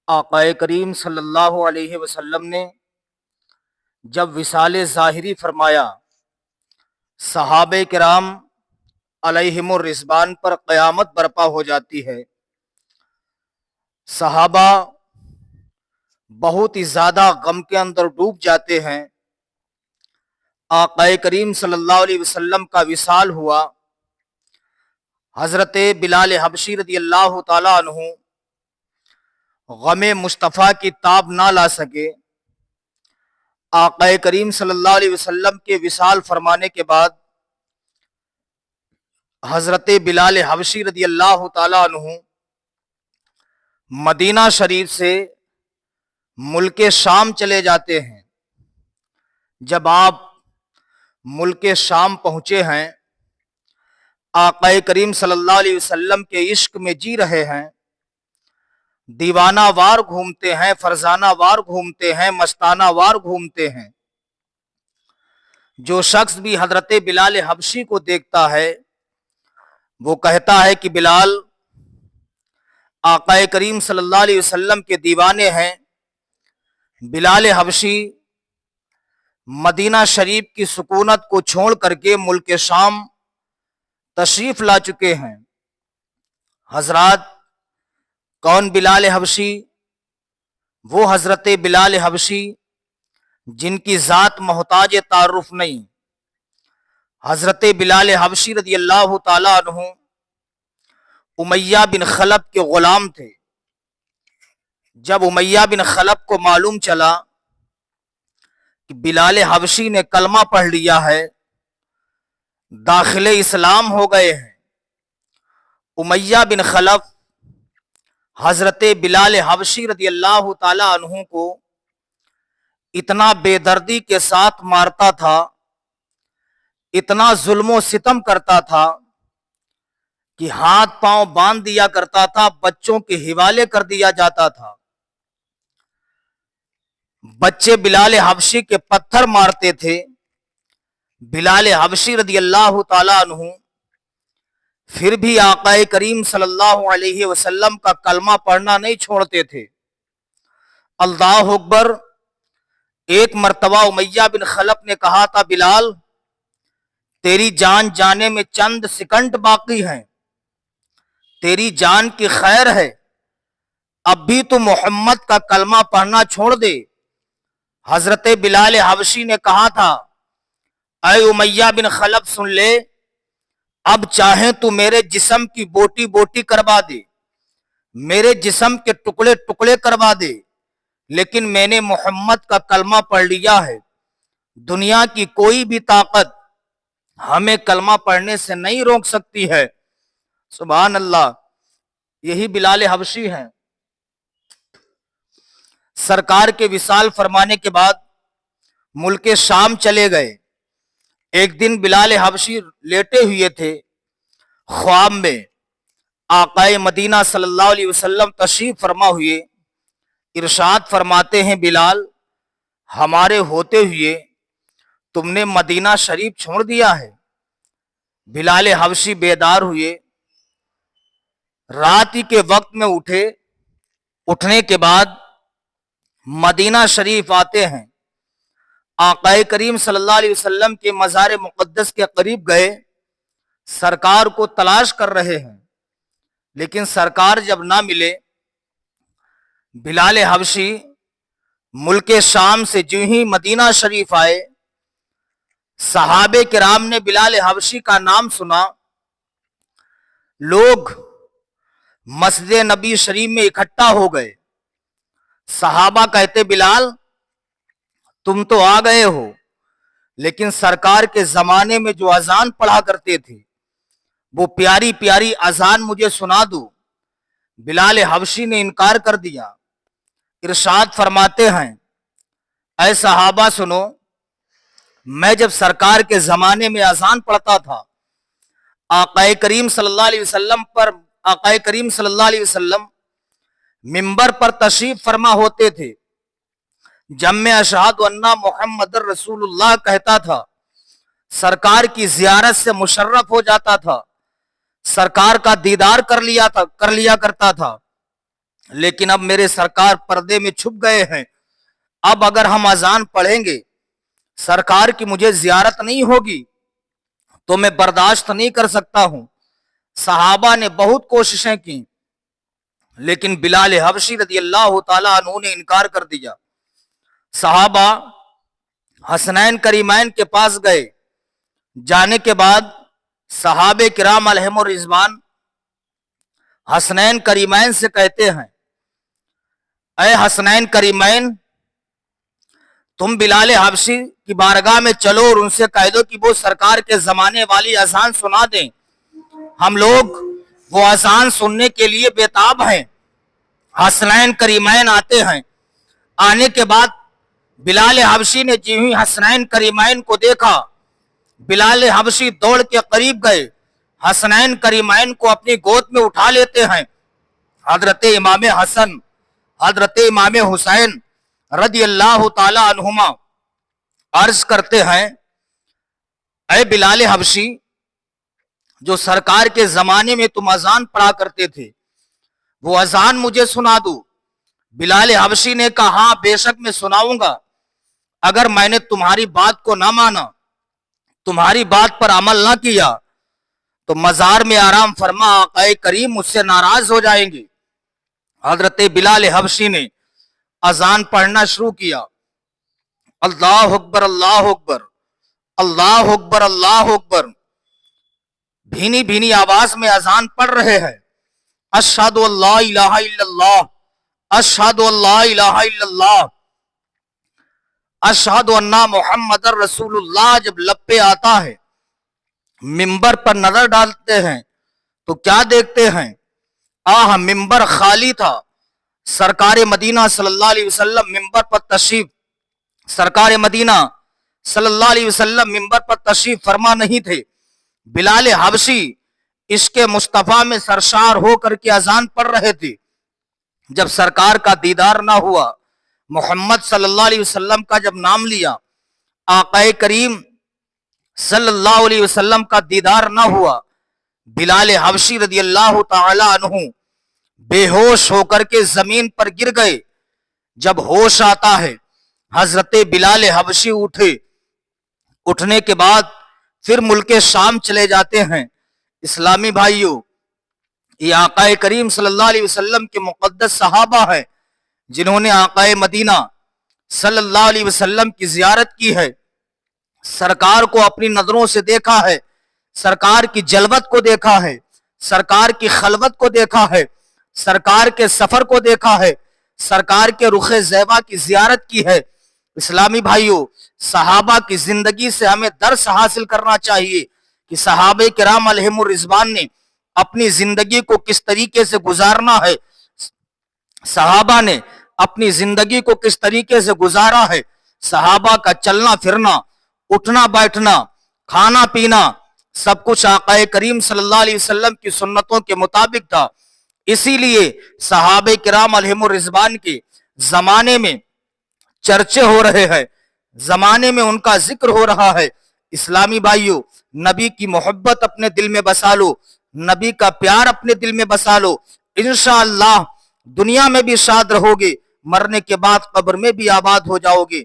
آقا کریم صلی اللہ علیہ وسلم نے جب وصال ظاہری فرمایا، صحابہ کرام علیہم الرضوان پر قیامت برپا ہو جاتی ہے۔ صحابہ بہت ہی زیادہ غم کے اندر ڈوب جاتے ہیں۔ آقا کریم صلی اللہ علیہ وسلم کا وصال ہوا۔ حضرت بلال حبشی رضی اللہ تعالیٰ عنہ غم مصطفیٰ کی تاب نہ لا سکے۔ آقا کریم صلی اللہ علیہ وسلم کے وصال فرمانے کے بعد حضرت بلال حبشی رضی اللہ تعالیٰ عنہ مدینہ شریف سے ملک شام چلے جاتے ہیں۔ جب آپ ملک شام پہنچے ہیں، آقا کریم صلی اللہ علیہ وسلم کے عشق میں جی رہے ہیں، دیوانہ وار گھومتے ہیں، فرزانہ وار گھومتے ہیں، مستانہ وار گھومتے ہیں۔ جو شخص بھی حضرت بلال حبشی کو دیکھتا ہے وہ کہتا ہے کہ بلال آقا کریم صلی اللہ علیہ وسلم کے دیوانے ہیں۔ بلال حبشی مدینہ شریف کی سکونت کو چھوڑ کر کے ملک شام تشریف لا چکے ہیں۔ حضرات، کون بلال حبشی؟ وہ حضرت بلال حبشی جن کی ذات محتاج تعارف نہیں۔ حضرت بلال حبشی رضی اللہ تعالیٰ عنہ امیہ بن خلف کے غلام تھے۔ جب امیہ بن خلف کو معلوم چلا کہ بلال حبشی نے کلمہ پڑھ لیا ہے، داخل اسلام ہو گئے ہیں، امیہ بن خلف حضرت بلال حبشی رضی اللہ تعالیٰ عنہ کو اتنا بے دردی کے ساتھ مارتا تھا، اتنا ظلم و ستم کرتا تھا کہ ہاتھ پاؤں باندھ دیا کرتا تھا، بچوں کے حوالے کر دیا جاتا تھا۔ بچے بلال حبشی کے پتھر مارتے تھے۔ بلال حبشی رضی اللہ تعالیٰ عنہ پھر بھی آقا کریم صلی اللہ علیہ وسلم کا کلمہ پڑھنا نہیں چھوڑتے تھے۔ اللہ اکبر۔ ایک مرتبہ امیہ بن خلف نے کہا تھا، بلال تیری جان جانے میں چند سیکنڈ باقی ہیں، تیری جان کی خیر ہے، اب بھی تو محمد کا کلمہ پڑھنا چھوڑ دے۔ حضرت بلال حبشی نے کہا تھا، اے امیہ بن خلف سن لے، اب چاہیں تو میرے جسم کی بوٹی بوٹی کروا دے، میرے جسم کے ٹکڑے ٹکڑے کروا دے، لیکن میں نے محمد کا کلمہ پڑھ لیا ہے۔ دنیا کی کوئی بھی طاقت ہمیں کلمہ پڑھنے سے نہیں روک سکتی ہے۔ سبحان اللہ، یہی بلال حبشی ہیں۔ سرکار کے وصال فرمانے کے بعد ملک شام چلے گئے۔ ایک دن بلال حبشی لیٹے ہوئے تھے، خواب میں آقا مدینہ صلی اللہ علیہ وسلم تشریف فرما ہوئے، ارشاد فرماتے ہیں، بلال ہمارے ہوتے ہوئے تم نے مدینہ شریف چھوڑ دیا ہے۔ بلال حبشی بیدار ہوئے، رات ہی کے وقت میں اٹھے، اٹھنے کے بعد مدینہ شریف آتے ہیں، آقا کریم صلی اللہ علیہ وسلم کے مزار مقدس کے قریب گئے، سرکار کو تلاش کر رہے ہیں، لیکن سرکار جب نہ ملے، بلال حبشی ملک شام سے جو ہی مدینہ شریف آئے، صحابہ کرام نے بلال حبشی کا نام سنا، لوگ مسجد نبی شریف میں اکٹھا ہو گئے۔ صحابہ کہتے، بلال تم تو آ گئے ہو، لیکن سرکار کے زمانے میں جو اذان پڑھا کرتے تھے وہ پیاری پیاری اذان مجھے سنا دو۔ بلال حبشی نے انکار کر دیا۔ ارشاد فرماتے ہیں، اے صحابہ سنو، میں جب سرکار کے زمانے میں اذان پڑھتا تھا، آقا کریم صلی اللہ علیہ وسلم منبر پر تشریف فرما ہوتے تھے، جب میں اشہد ان محمد رسول اللہ کہتا تھا، سرکار کی زیارت سے مشرف ہو جاتا تھا، سرکار کا دیدار کر لیا کرتا تھا۔ لیکن اب میرے سرکار پردے میں چھپ گئے ہیں، اب اگر ہم اذان پڑھیں گے سرکار کی مجھے زیارت نہیں ہوگی تو میں برداشت نہیں کر سکتا ہوں۔ صحابہ نے بہت کوششیں کی لیکن بلال حبشی رضی اللہ تعالیٰ عنہ نے انکار کر دیا۔ صحابہ حسنین کریمین کے پاس گئے، جانے کے بعد صحابہ کرام علیہم الرضوان حسنین کریمین سے کہتے ہیں، اے حسنین کریمین، تم بلال حبشی کی بارگاہ میں چلو اور ان سے کہہ دو کہ وہ سرکار کے زمانے والی اذان سنا دیں، ہم لوگ وہ اذان سننے کے لیے بےتاب ہیں۔ حسنین کریمین آتے ہیں، آنے کے بعد بلال حبشی نے جی ہوئی حسنین کریمین کو دیکھا، بلال حبشی دوڑ کے قریب گئے، حسنین کریمین کو اپنی گود میں اٹھا لیتے ہیں۔ حضرت امام حسن، حضرت امام حسین رضی اللہ تعالی عنہما عرض کرتے ہیں، اے بلال حبشی، جو سرکار کے زمانے میں تم اذان پڑھا کرتے تھے وہ اذان مجھے سنا دو۔ بلال حبشی نے کہا، ہاں بے شک میں سناؤں گا، اگر میں نے تمہاری بات کو نہ مانا، تمہاری بات پر عمل نہ کیا تو مزار میں آرام فرما آقا کریم مجھ سے ناراض ہو جائیں گے۔ حضرت بلال حبشی نے اذان پڑھنا شروع کیا، اللہ اکبر اللہ اکبر اللہ اکبر اللہ اکبر، بھینی بھینی آواز میں اذان پڑھ رہے ہیں، اشہد ان لا الہ الا اللہ، اشہد ان لا الہ الا اللہ، اشہد ان محمد رسول اللہ۔ جب لب پہ آتا ہے، ممبر پر نظر ڈالتے ہیں تو کیا دیکھتے ہیں؟ ممبر خالی تھا، سرکار مدینہ صلی اللہ علیہ وسلم ممبر پر تشریف سرکار مدینہ صلی اللہ علیہ وسلم ممبر پر تشریف فرما نہیں تھے۔ بلال حبشی عشق مصطفیٰ میں سرشار ہو کر کے اذان پڑھ رہے تھے۔ جب سرکار کا دیدار نہ ہوا، محمد صلی اللہ علیہ وسلم کا جب نام لیا، آقا کریم صلی اللہ علیہ وسلم کا دیدار نہ ہوا، بلال حبشی رضی اللہ تعالی عنہ بے ہوش ہو کر کے زمین پر گر گئے۔ جب ہوش آتا ہے، حضرت بلال حبشی اٹھے، اٹھنے کے بعد پھر ملک شام چلے جاتے ہیں۔ اسلامی بھائیوں، یہ آقا کریم صلی اللہ علیہ وسلم کے مقدس صحابہ ہیں جنہوں نے آقا مدینہ صلی اللہ علیہ وسلم کی زیارت کی ہے، سرکار کو اپنی نظروں سے دیکھا ہے، سرکار کی جلوت کو دیکھا ہے، سرکار کی خلوت کو دیکھا ہے، سرکار کے سفر کو دیکھا ہے، سرکار کے رخ زیبا کی زیارت کی ہے۔ اسلامی بھائیوں، صحابہ کی زندگی سے ہمیں درس حاصل کرنا چاہیے کہ صحابہ کرام علیہم الرضوان نے اپنی زندگی کو کس طریقے سے گزارنا ہے، صحابہ نے اپنی زندگی کو کس طریقے سے گزارا ہے۔ صحابہ کا چلنا پھرنا، اٹھنا بیٹھنا، کھانا پینا، سب کچھ آقا کریم صلی اللہ علیہ وسلم کی سنتوں کے مطابق تھا۔ اسی لیے صحابہ کرام علیہم الرضوان کے زمانے میں چرچے ہو رہے ہیں، زمانے میں ان کا ذکر ہو رہا ہے۔ اسلامی بھائیوں، نبی کی محبت اپنے دل میں بسا لو، نبی کا پیار اپنے دل میں بسا لو، انشاءاللہ دنیا میں بھی شاد رہو گے، مرنے کے بعد قبر میں بھی آباد ہو جاؤ گے۔